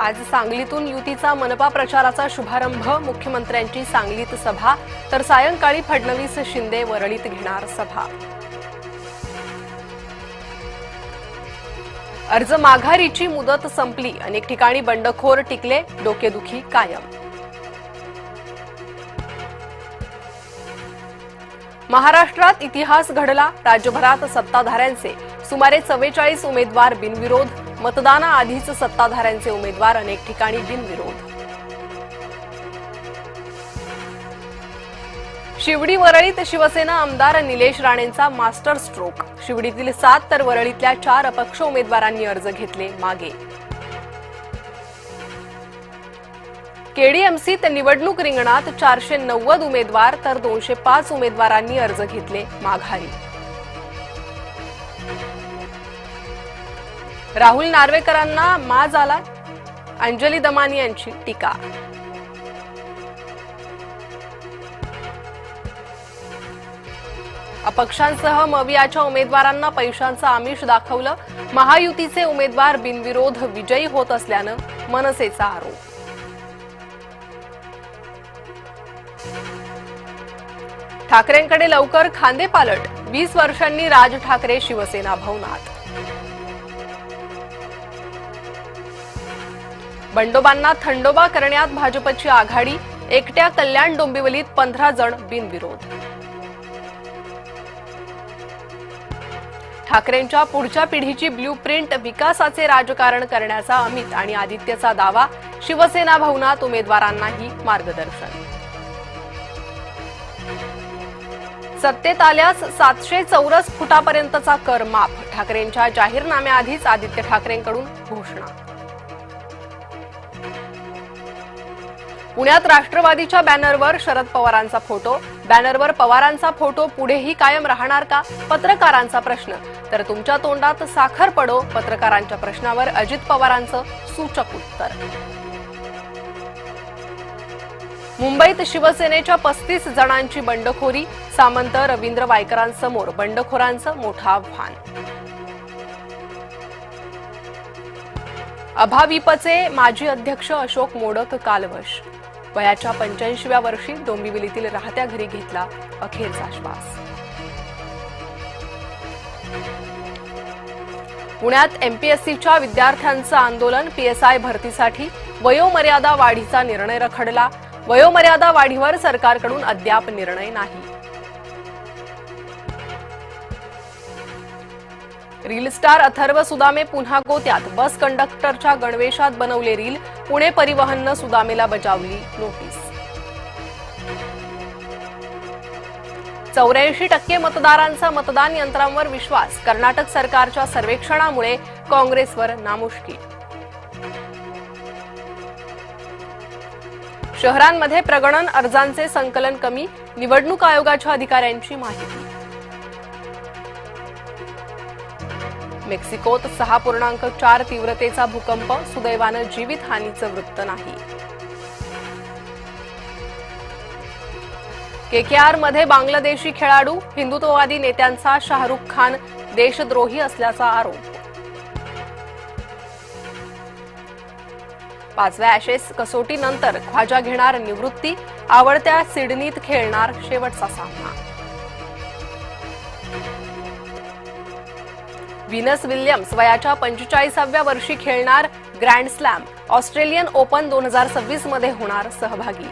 आज सांगलीतून युतीचा मनपा प्रचाराचा शुभारंभ, मुख्यमंत्र्यांची सांगलीत सभा, तर सायंकाळी फडणवीस शिंदे वरळीत घेणार सभा। अर्ज माघारीची मुदत संपली, अनेक ठिकाणी बंडखोर टिकले, डोकेदुखी कायम। महाराष्ट्रात इतिहास घडला, राज्यभरात सत्ताधाऱ्यांचे सुमारे 44 उमेदवार बिनविरोध, मतदानाआधीच सत्ताधाऱ्यांचे उमेदवार अनेक ठिकाणी बिनविरोध। शिवडी वरळीत शिवसेना आमदार निलेश राणेंचा मास्टर स्ट्रोक, शिवडीतील 7 तर वरळीतल्या 4 अपक्ष उमेदवारांनी अर्ज घेतले मागे। केडीएमसीत निवडणूक रिंगणात 490 उमेदवार तर 205 उमेदवारांनी अर्ज घेतले माघारी। राहुल नार्वेकरांना माज आला, अंजली दमानी यांची टीका। अपक्षांसह मवियाच्या उमेदवारांना पैशांचं आमिष दाखवलं, महायुतीचे उमेदवार बिनविरोध विजयी होत असल्यानं मनसेचा आरोप। ठाकरेंकडे लवकर खांदेपालट, 20 वर्षांनी राज ठाकरे शिवसेना भवनात। बंडोबांना थंडोबा करण्यात भाजपची आघाडी, एकट्या कल्याण डोंबिवलीत 15 जण बिनविरोध। ठाकरेंच्या पुढच्या पिढीची ब्ल्यूप्रिंट, विकासाचे राजकारण करण्याचा अमित आणि आदित्यचा दावा, शिवसेना भवनात उमेदवारांनाही मार्गदर्शन। सत्तेत आल्यास 700 चौरस फुटापर्यंतचा कर माफ, ठाकरेंच्या जाहीरनाम्याआधीच आदित्य ठाकरेंकडून घोषणा। पुण्यात राष्ट्रवादीच्या बॅनरवर शरद पवारांचा फोटो, बॅनरवर पवारांचा फोटो पुढेही कायम राहणार का, पत्रकारांचा प्रश्न। तर तुमच्या तोंडात साखर पडो, पत्रकारांच्या प्रश्नावर अजित पवारांचं सूचक उत्तर। मुंबईत शिवसेनेच्या 35 जणांची बंडखोरी, सामंत रवींद्र वायकरांसमोर बंडखोरांचं मोठं आव्हान। अभाविपचे माजी अध्यक्ष अशोक मोडक कालवश, वयाच्या 85व्या वर्षी डोंबिवलीतील राहत्या घरी घेतला अखेरचा श्वास। पुण्यात एमपीएससीच्या विद्यार्थ्यांचं आंदोलन, पीएसआय भरतीसाठी वयोमर्यादा वाढीचा निर्णय रखडला, वयोमर्यादा वाढीवर सरकारकडून अद्याप निर्णय नाही। रील स्टार अथर्व सुदामे पुन्हा गोत्यात, बस कंडक्टरच्या गणवेशात बनवले रील, पुणे परिवहननं सुदामेला बजावली नोटीस। 84% मतदारांचा मतदान यंत्रांवर विश्वास, कर्नाटक सरकारच्या सर्वेक्षणामुळे काँग्रेसवर नामुष्की। शहरांमध्ये प्रगणन अर्जांचे संकलन कमी, निवडणूक आयोगाच्या अधिकाऱ्यांची माहिती। मेक्सिकोत 6.4 तीव्रतेचा भूकंप, सुदैवानं जीवितहानीचं वृत्त नाही। केकेआरमध्ये बांगलादेशी खेळाडू, हिंदुत्ववादी नेत्यांचा शाहरुख खान देशद्रोही असल्याचा आरोप। 5व्या ॲशेस कसोटीनंतर ख्वाजा घेणार निवृत्ती, आवडत्या सिडनीत खेळणार शेवटचा सामना। व्हीनस विल्यम्स वयाच्या 45व्या वर्षी खेळणार ग्रँड स्लॅम, ऑस्ट्रेलियन ओपन 2026 मध्ये होणार सहभागी।